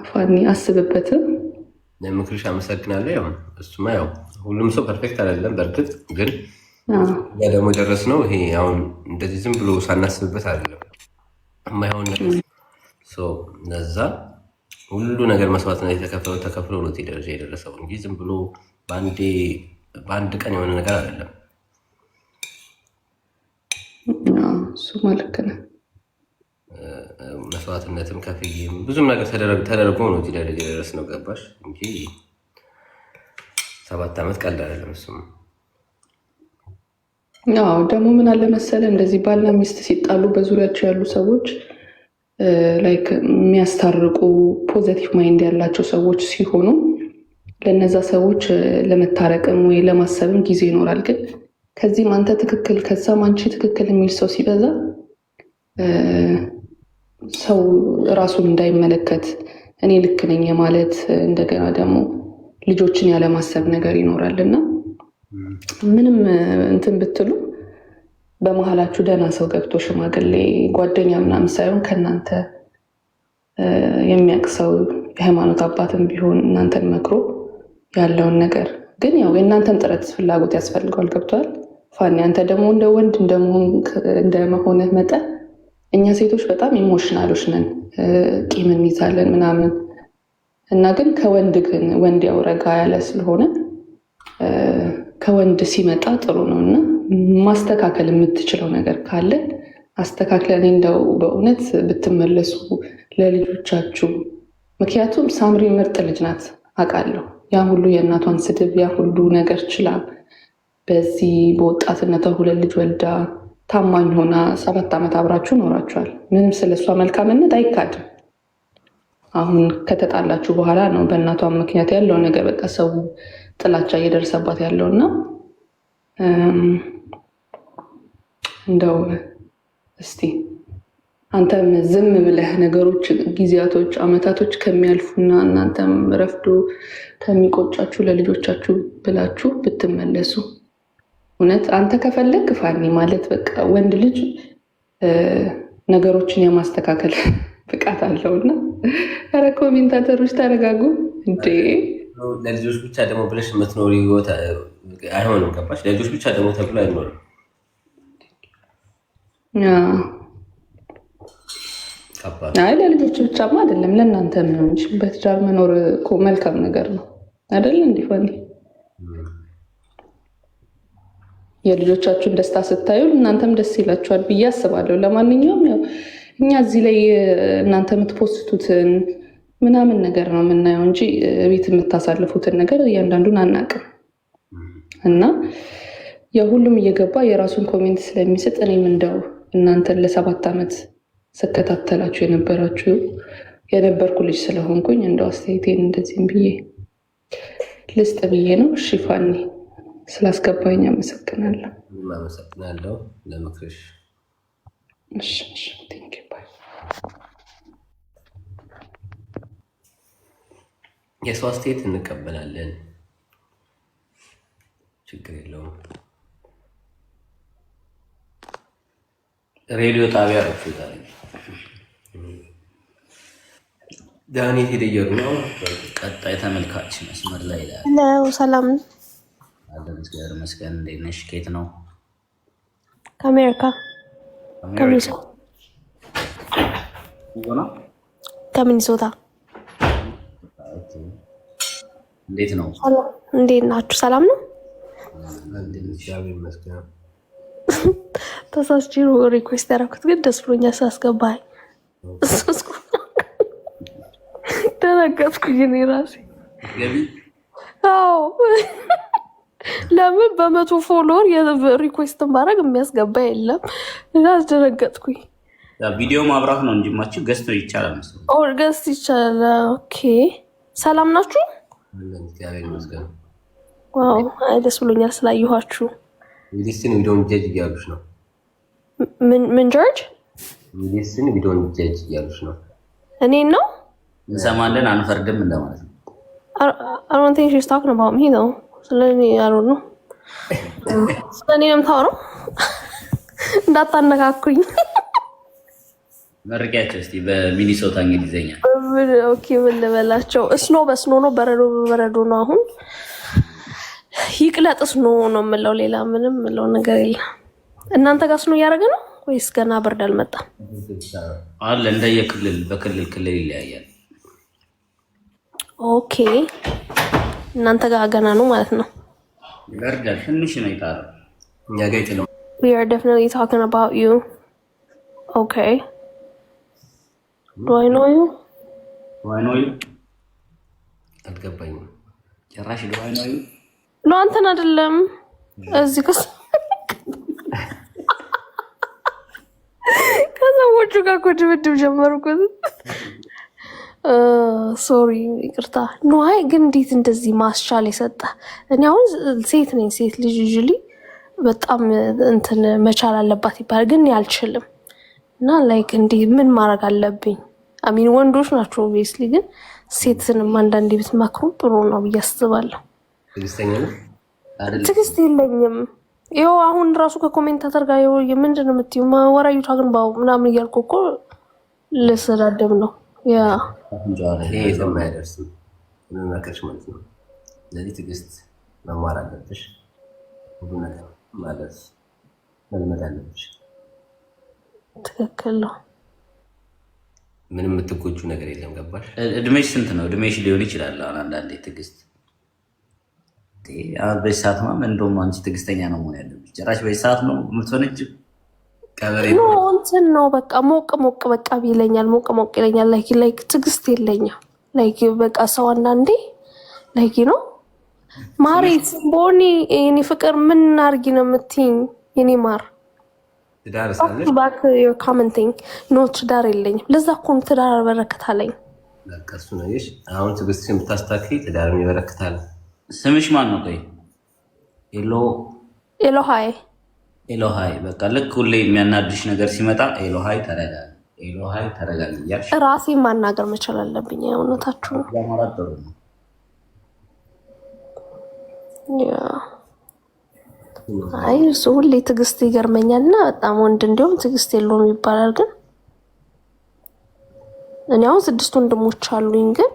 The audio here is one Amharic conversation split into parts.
ፋኒ አስብበትም ለምክርሽ አመሰግናለሁ። ያው እሱማ ያው ሁሉም ሰው ፐርፌክት አይደለም። በእርግጥ ግን ያ ደግሞ ደረስነው። ይሄ አሁን እንደዚህ ዝም ብሎ ሳናስብበት አይደለም የማይሆን ነገር ለዛ ሁሉ ነገር መስዋዕትነት የተከፈለው ተከፍሎ ነው ደረጃ የደረሰው እንጂ ዝም ብሎ በአንድ ቀን የሆነ ነገር አይደለም። እሱ ማለት ነው። መስዋዕትነትም ከፍዬም ብዙም ነገር ተደርጎ ነው እዚህ ደረጃ የደረስነው። ገባሽ እንጂ 7 ዓመት ቀልድ አይደለም። እሱም ያው ደግሞ ምን አለ መሰለ እንደዚህ ባልና ሚስት ሲጣሉ በዙሪያቸው ያሉ ሰዎች ላይክ የሚያስታርቁ ፖዘቲቭ ማይንድ ያላቸው ሰዎች ሲሆኑ ለነዛ ሰዎች ለመታረቅም ወይ ለማሰብም ጊዜ ይኖራል። ግን ከዚህም አንተ ትክክል ከዛም አንቺ ትክክል የሚል ሰው ሲበዛ ሰው ራሱን እንዳይመለከት እኔ ልክ ነኝ ማለት እንደገና ደግሞ ልጆችን ያለማሰብ ነገር ይኖራል እና ምንም እንትን ብትሉ በመሀላችሁ ደህና ሰው ገብቶ ሽማግሌ ጓደኛ ምናምን ሳይሆን ከእናንተ የሚያውቅ ሰው የሃይማኖት አባትም ቢሆን እናንተን መክሮ ያለውን ነገር ግን ያው የእናንተን ጥረት ፍላጎት ያስፈልገዋል። ገብቷል ፋኒ? አንተ ደግሞ እንደ ወንድ እንደመሆንህ መጠን እኛ ሴቶች በጣም ኢሞሽናሎች ነን፣ ቂም እንይዛለን ምናምን እና ግን ወንድ ያው ረጋ ያለ ስለሆነ ከወንድ ሲመጣ ጥሩ ነው እና ማስተካከል የምትችለው ነገር ካለ አስተካክለን እንደው በእውነት ብትመለሱ ለልጆቻችሁ። ምክንያቱም ሳምሪ ምርጥ ልጅ ናት አውቃለሁ። ያ ሁሉ የእናቷን ስድብ ያ ሁሉ ነገር ችላ በዚህ በወጣትነቷ 2 ልጅ ወልዳ ታማኝ ሆና 7 ዓመት አብራችሁ ኖራችኋል። ምንም ስለሷ መልካምነት አይካድም። አሁን ከተጣላችሁ በኋላ ነው በእናቷ ምክንያት ያለው ነገር በቃ ሰው ጥላቻ እየደረሰባት ያለውና እንደው እስቲ አንተም ዝም ብለህ ነገሮች ጊዜያቶች አመታቶች ከሚያልፉና እናንተም ረፍዶ ከሚቆጫችሁ ለልጆቻችሁ ብላችሁ ብትመለሱ። እውነት አንተ ከፈለግ ፋኒ ማለት በቃ ወንድ ልጅ ነገሮችን የማስተካከል ብቃት አለውና ኧረ ኮሜንታተሮች ተረጋጉ እንዴ። ለልጆች ብቻ ደግሞ ብለሽ የምትኖሪ ህይወት አይሆንም። ገባሽ? ለልጆች ብቻ ደግሞ ተብሎ አይኖርም። አይ ለልጆች ብቻማ አይደለም ለእናንተ ነው እንጂ በትዳር መኖር እኮ መልካም ነገር ነው አይደል? እንዲህ ፋኒ የልጆቻችሁን ደስታ ስታዩ እናንተም ደስ ይላችኋል ብዬ አስባለሁ። ለማንኛውም ያው እኛ እዚህ ላይ እናንተ የምትፖስቱትን ምናምን ነገር ነው የምናየው እንጂ ቤት የምታሳልፉትን ነገር እያንዳንዱን አናውቅም። እና የሁሉም እየገባ የራሱን ኮሜንት ስለሚሰጥ እኔም እንደው እናንተን ለ7 ዓመት ስከታተላችሁ የነበርኩ ልጅ ስለሆንኩኝ እንደው አስተያየቴን እንደዚህም ብዬ ልስጥ ብዬ ነው። እሺ ፋኒ ስላስገባኝ አመሰግናለሁ። አመሰግናለሁ ለምክርሽ። የሰው አስተያየት እንቀበላለን፣ ችግር የለውም። ሬዲዮ ጣቢያ ረፍታ ዳንኤል ሄደየሩ ነው። ቀጣይ ተመልካች መስመር ላይ ነው። ሰላም እግዚአብሔር ይመስገን። እንዴት ነሽ? ከየት ነው? ከአሜሪካ ከሚኒሶታ። እንዴት ነው? እንዴት ናችሁ? ሰላም ነው። እግዚአብሔር ይመስገን። ተሳስቼ ሪኩዌስት ያደረኩት ግን ደስ ብሎኛል ስላስገባኝ። ደነገጥኩኝ እኔ ራሴ። አዎ ለምን በ100 ፎሎወር ሪኩዌስት ማድረግ የሚያስገባ የለም እና አስደነገጥኩኝ። ቪዲዮ ማብራት ነው እንጂ ማችሁ ገስት ይቻላል መሰለኝ። ገስት ይቻላል። ኦኬ ሰላም ናችሁ? እግዚአብሔር ይመስገን። ዋው ደስ ብሎኛል ስላየኋችሁ። ሊስን ቪዲዮን ጀጅ እያሉሽ ነው። ምን ጆርጅ? ሊስን ቪዲዮን ጀጅ እያሉሽ ነው። እኔን ነው እንሰማለን አንፈርድም እንደማለት ነው። I don't think she's talking about me though. ስለኔ I don't know. ስለኔ ነው የምታወራው። እንዳታነካኩኝ። መርቂያቸው እስቲ በሚኒሶታ እንግሊዘኛ። ኦኬ ምን ልበላቸው? እስኖ በስኖ ነው፣ በረዶ በበረዶ ነው። አሁን ይቅለጥ እስኖ ነው የምለው፣ ሌላ ምንም የምለው ነገር የለም። እናንተ ጋር እስኖ እያደረገ ነው ወይስ ገና ብርድ አልመጣም? አለ እንደየክልል በክልል ክልል ይለያያል። ኦኬ እናንተ ጋር ገና ነው ማለት ነው። ይበርዳል፣ ትንሽ ነው የጣለው። እኛ ጋር ይጥለው። We are definitely talking about you. Okay. Do I know you? አልገባኝም ጭራሽ do I know you? ነው አንተን አይደለም። እዚህ ከሰዎቹ ጋር እኮ ድብድብ ጀመርኩ። ሶሪ ይቅርታ። ነዋይ ግን እንዴት እንደዚህ ማስቻል የሰጠ? እኔ አሁን ሴት ነኝ፣ ሴት ልጅ ዩዥሊ በጣም እንትን መቻል አለባት ይባላል፣ ግን አልችልም። እና ላይክ እንዲህ ምን ማድረግ አለብኝ? አሚን ወንዶች ናቸው ኦብቪየስሊ፣ ግን ሴትንም አንዳንዴ ብትመክሩ ጥሩ ነው ብዬ አስባለሁ። ትዕግስት የለኝም። ይኸው አሁን ራሱ ከኮሜንታተር ጋር ምንድን ነው የምትይው? ወራዩታ ግን ባው ምናምን እያልኩ እኮ ልሰዳደብ ነው። ያ ይሄ የማያደርስም መመከርሽ ማለት ነው። ስለዚህ ትዕግስት መማር አለብሽ። ሁሉ ነገር ማለት መልመድ አለብሽ። ትክክል ነው። ምንም የምትጎጁ ነገር የለም። ገባሽ? እድሜሽ ስንት ነው? እድሜሽ ሊሆን ይችላል። አሁን አንዳንዴ ትዕግስት በዚህ ሰዓት እንደውም አንቺ ትዕግስተኛ ነው መሆን ያለብሽ። ጭራሽ በዚህ ሰዓት ነው የምትሆነች ቀበሬ እንትን ነው በቃ ሞቅ ሞቅ በቃ ይለኛል፣ ሞቅ ሞቅ ይለኛል። ላይክ ትዕግስት የለኝም። ላይክ በቃ ሰው አንዳንዴ ላይክ ነው ማሬ ቦኒ የኔ ፍቅር ምን አድርጊ ነው የምትይኝ? የኔ ማር ትዳር ሳለሽ ባክ ዩር ኮሜንቲንግ ኖ ትዳር የለኝም። ለዛ እኮ ትዳር በረከታለኝ። በቃ እሱ ነው ይሽ አሁን ትዕግስትሽን ብታስተካክይ ትዳርም ይበረክታል። ስምሽ ማን ነው? ቆይ ኤሎሃይ ኤሎሃይ። በቃ ልክ ሁሌ የሚያናድሽ ነገር ሲመጣ ኤሎሃይ ተረጋጊ፣ ኤሎሃይ ተረጋጊ እያልሽ ራሴን ማናገር መቻል አለብኝ። እውነታችሁ ነው። ለማራት ጥሩ ነው። አይ እሱ ሁሌ ትዕግስት ይገርመኛል እና በጣም ወንድ እንዲሁም ትዕግስት የለውም ይባላል። ግን እኔ አሁን 6 ወንድሞች አሉኝ፣ ግን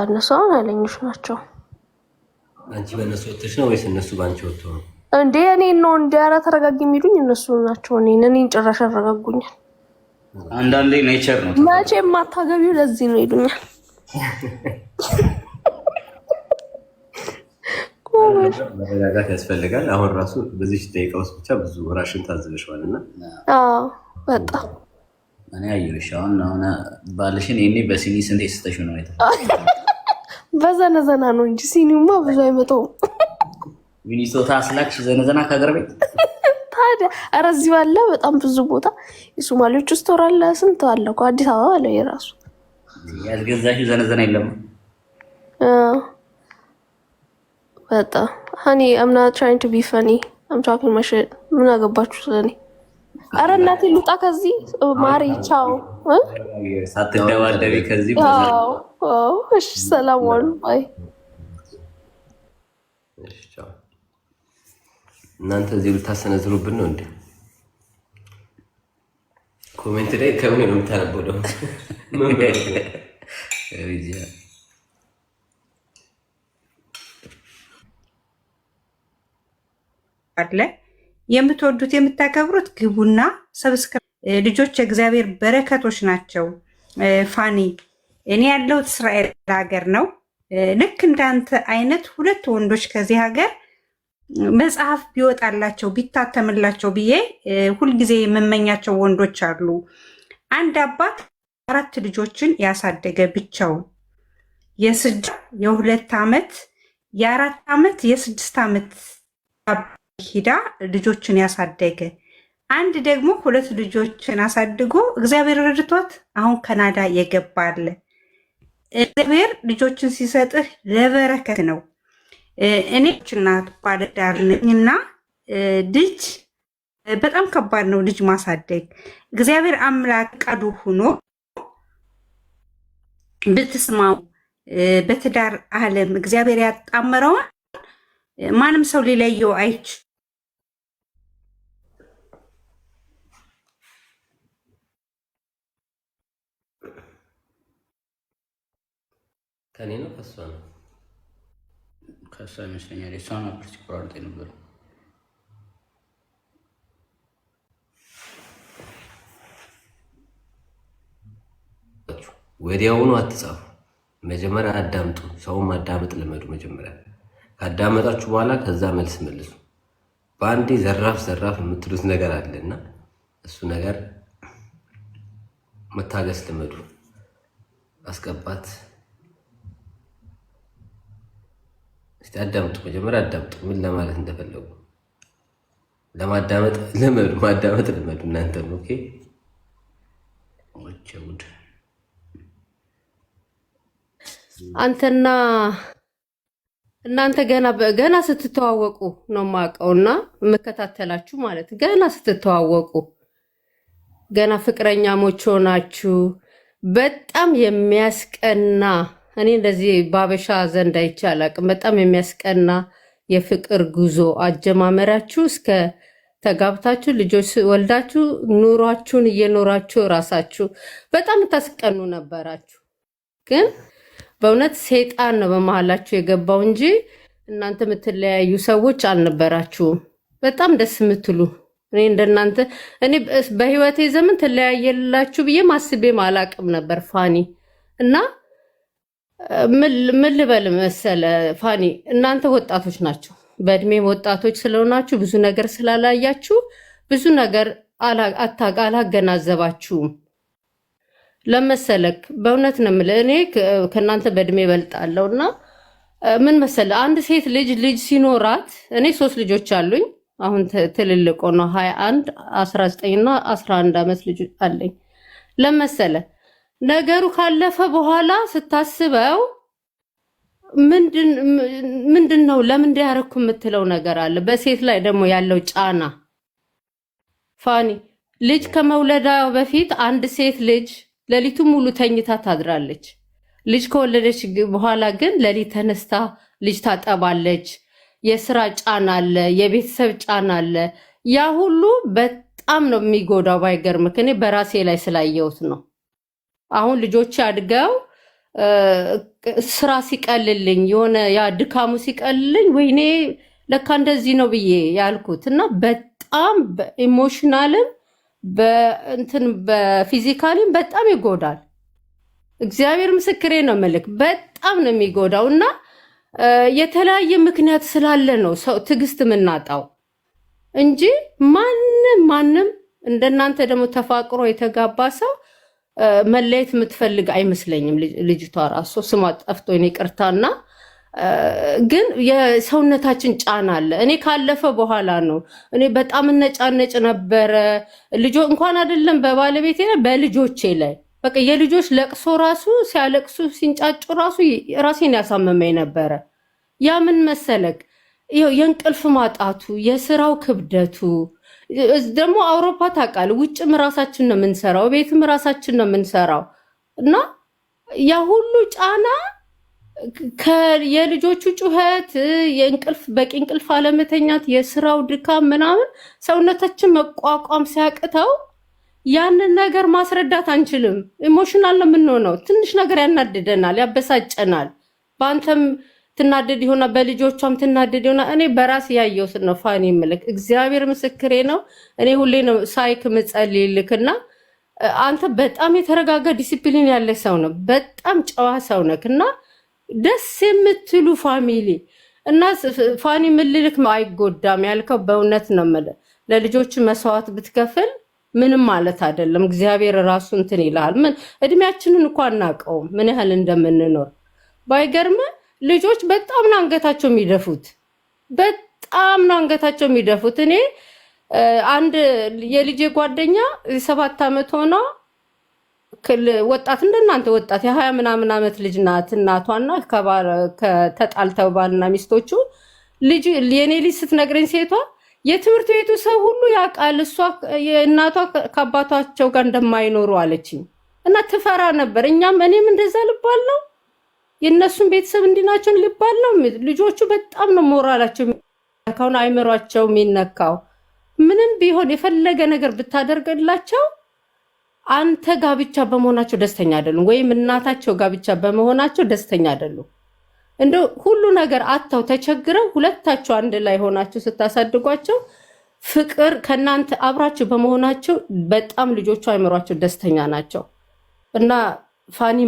እነሱ አሁን ኃይለኞች ናቸው። አንቺ በእነሱ ወጥተሽ ነው ወይስ እነሱ በአንቺ ወጥተው ነው? እንዴ እኔ ነው እንደ ኧረ ተረጋጊ የሚሉኝ እነሱ ናቸው። እኔን ጭራሽ ያረጋጉኛል። አንዳንዴ ኔቸር ነው። መቼ የማታገቢው ለዚህ ነው ይሉኛል። መረጋጋት ያስፈልጋል። አሁን ራሱ በዚህ ደቂቃ ውስጥ ብቻ ብዙ ራሽን ታዝበሽዋል እና በጣም እኔ አየሁሽ። አሁን ባልሽን እኔ በሲኒ ስንት ስተሽ ነው አይተህ በዘነዘና ነው እንጂ ሲኒውማ ብዙ አይመጣውም። ሚኒሶታ አስላክሽ ዘነዘና ከሀገር ቤት ታዲያ ኧረ እዚሁ አለ በጣም ብዙ ቦታ የሶማሌዎች ስቶር አለ። ስንት አለ እኮ አዲስ አበባ አለ የራሱ። ያልገዛሽው ዘነዘና የለም? በጣም ሀኒ I'm not trying to be funny I'm talking my shit። ምን አገባችሁ ስለኔ? ኧረ እናቴ ልውጣ ከዚህ ማሪ ቻው። ሳትደባደቢ ከዚህ እሺ ሰላም ዋሉ ባይ። እናንተ እዚህ ልታሰነዝሩብን ነው እንዴ? ኮሜንት ላይ ከምን ነው የምታነበው ደግሞ? አለ የምትወዱት የምታከብሩት ግቡና ሰብስክራይብ። ልጆች የእግዚአብሔር በረከቶች ናቸው። ፋኒ እኔ ያለሁት እስራኤል ሀገር ነው። ልክ እንዳንተ አይነት 2 ወንዶች ከዚህ ሀገር መጽሐፍ ቢወጣላቸው ቢታተምላቸው ብዬ ሁልጊዜ የምመኛቸው ወንዶች አሉ። አንድ አባት 4 ልጆችን ያሳደገ ብቻውን የ6 የ2 ዓመት የ4 ዓመት የ6 ዓመት ሂዳ ልጆችን ያሳደገ፣ አንድ ደግሞ 2 ልጆችን አሳድጎ እግዚአብሔር ረድቶት አሁን ካናዳ የገባለ። እግዚአብሔር ልጆችን ሲሰጥህ ለበረከት ነው። እኔ እናት ባለዳር ነኝና ልጅ በጣም ከባድ ነው ልጅ ማሳደግ። እግዚአብሔር አምላክ ቃዱ ሆኖ ብትስማው በትዳር ዓለም እግዚአብሔር ያጣመረውን ማንም ሰው ሊለየው አይችልም። ከኔ ነው ከሷ ነው? ከሷ ይመስለኛል። የሷ ነበር ሲቆራርጥ ነበር። ወዲያውኑ አትጻፉ። መጀመሪያ አዳምጡ። ሰውም ማዳመጥ ልመዱ። መጀመሪያ ካዳመጣችሁ በኋላ ከዛ መልስ መልሱ። በአንዴ ዘራፍ ዘራፍ የምትሉት ነገር አለና እሱ ነገር መታገስ ልመዱ። አስገባት። እስቲ አዳምጡ። መጀመሪያ አዳምጡ ምን ለማለት እንደፈለጉ ለማዳመጥ ልመዱ። ማዳመጥ ልመዱ እናንተም። ኦኬ ወቸውድ አንተና እናንተ ገና ስትተዋወቁ ነው የማውቀውና የምከታተላችሁ ማለት ገና ስትተዋወቁ ገና ፍቅረኛሞች ሆናችሁ በጣም የሚያስቀና እኔ እንደዚህ ባበሻ ዘንድ አይቼ አላውቅም። በጣም የሚያስቀና የፍቅር ጉዞ አጀማመራችሁ እስከ ተጋብታችሁ ልጆች ወልዳችሁ ኑሯችሁን እየኖራችሁ ራሳችሁ በጣም ታስቀኑ ነበራችሁ። ግን በእውነት ሰይጣን ነው በመሃላችሁ የገባው እንጂ እናንተ የምትለያዩ ሰዎች አልነበራችሁም። በጣም ደስ የምትሉ እኔ እንደናንተ እኔ በህይወቴ ዘመን ተለያየላችሁ ብዬ ማስቤም አላቅም ነበር ፋኒ። እና ምን ልበል መሰለ ፋኒ፣ እናንተ ወጣቶች ናቸው፣ በእድሜ ወጣቶች ስለሆናችሁ ብዙ ነገር ስላላያችሁ ብዙ ነገር አላገናዘባችሁም። ለመሰለክ በእውነት ነው የምልህ እኔ ከእናንተ በእድሜ እበልጣለሁ። እና ምን መሰለ አንድ ሴት ልጅ ሲኖራት እኔ 3 ልጆች አሉኝ። አሁን ትልልቆ ነው 21 19 እና 11 ዓመት ልጅ አለኝ። ለመሰለ ነገሩ ካለፈ በኋላ ስታስበው ምንድን ነው ለምን እንዲያረኩ የምትለው ነገር አለ። በሴት ላይ ደግሞ ያለው ጫና ፋኒ፣ ልጅ ከመውለዳ በፊት አንድ ሴት ልጅ ሌሊቱ ሙሉ ተኝታ ታድራለች። ልጅ ከወለደች በኋላ ግን ሌሊት ተነስታ ልጅ ታጠባለች። የስራ ጫና አለ፣ የቤተሰብ ጫና አለ። ያ ሁሉ በጣም ነው የሚጎዳው። ባይገርምክ እኔ በራሴ ላይ ስላየሁት ነው። አሁን ልጆች አድገው ስራ ሲቀልልኝ የሆነ ያ ድካሙ ሲቀልልኝ ወይኔ ለካ እንደዚህ ነው ብዬ ያልኩት እና በጣም ኢሞሽናልም በፊዚካሊም በጣም ይጎዳል። እግዚአብሔር ምስክሬ ነው መልክ በጣም ነው የሚጎዳው። እና የተለያየ ምክንያት ስላለ ነው ሰው ትዕግስት የምናጣው እንጂ ማንም እንደናንተ ደግሞ ተፋቅሮ የተጋባ ሰው መለየት የምትፈልግ አይመስለኝም። ልጅቷ ራሱ ስሟ ጠፍቶኝ ይቅርታና ግን የሰውነታችን ጫና አለ። እኔ ካለፈ በኋላ ነው እኔ በጣም እነጫነጭ ነበረ። ልጆ እንኳን አይደለም በባለቤቴ ላይ በልጆቼ ላይ በቃ የልጆች ለቅሶ ራሱ ሲያለቅሱ ሲንጫጩ ራሱ ራሴን ያሳመመኝ ነበረ። ያ ምን መሰለክ የእንቅልፍ ማጣቱ፣ የስራው ክብደቱ ደግሞ አውሮፓ ታውቃለህ፣ ውጭም ራሳችን ነው የምንሰራው፣ ቤትም ራሳችን ነው የምንሰራው እና ያ ሁሉ ጫና የልጆቹ ጩኸት፣ የእንቅልፍ በቂ እንቅልፍ አለመተኛት፣ የስራው ድካም ምናምን ሰውነታችን መቋቋም ሲያቅተው ያንን ነገር ማስረዳት አንችልም። ኢሞሽናል ነው የምንሆነው። ትንሽ ነገር ያናድደናል፣ ያበሳጨናል። በአንተም ትናደድ ይሆናል፣ በልጆቿም ትናደድ ይሆናል። እኔ በራስ ያየሁት ነው ፋኒ ምልክ እግዚአብሔር ምስክሬ ነው። እኔ ሁሌ ነው ሳይክ ምጸልይልክና አንተ በጣም የተረጋጋ ዲሲፕሊን ያለ ሰው ነው፣ በጣም ጨዋ ሰው ነክ እና ደስ የምትሉ ፋሚሊ እና ፋኒ ምልልክ አይጎዳም ያልከው በእውነት ነው የምልህ። ለልጆች መስዋዕት ብትከፍል ምንም ማለት አይደለም። እግዚአብሔር ራሱ እንትን ይልሃል። ምን እድሜያችንን እንኳን አናውቀውም ምን ያህል እንደምንኖር። ባይገርም ልጆች በጣም ነው አንገታቸው የሚደፉት፣ በጣም ነው አንገታቸው የሚደፉት። እኔ አንድ የልጄ ጓደኛ 7 ዓመት ሆኗ ወጣት እንደናንተ ወጣት የ20 ምናምን ዓመት ልጅ ናት። እናቷና ከተጣልተው ባልና ሚስቶቹ ልጅ የኔ ልጅ ስትነግረኝ ሴቷ የትምህርት ቤቱ ሰው ሁሉ ያውቃል እሷ የእናቷ ከአባታቸው ጋር እንደማይኖሩ አለችኝ። እና ትፈራ ነበር። እኔም እንደዛ ልባል ነው የእነሱን ቤተሰብ እንዲናቸውን ልባል ነው። ልጆቹ በጣም ነው ሞራላቸው የሚነካው፣ አይምሯቸው የሚነካው። ምንም ቢሆን የፈለገ ነገር ብታደርግላቸው አንተ ጋብቻ በመሆናቸው ደስተኛ አይደሉም፣ ወይም እናታቸው ጋብቻ በመሆናቸው ደስተኛ አይደሉም። እንደው ሁሉ ነገር አጥተው ተቸግረው ሁለታቸው አንድ ላይ ሆናችሁ ስታሳድጓቸው ፍቅር ከናንተ አብራችሁ በመሆናቸው በጣም ልጆቹ አይምሯቸው ደስተኛ ናቸው። እና ፋኒ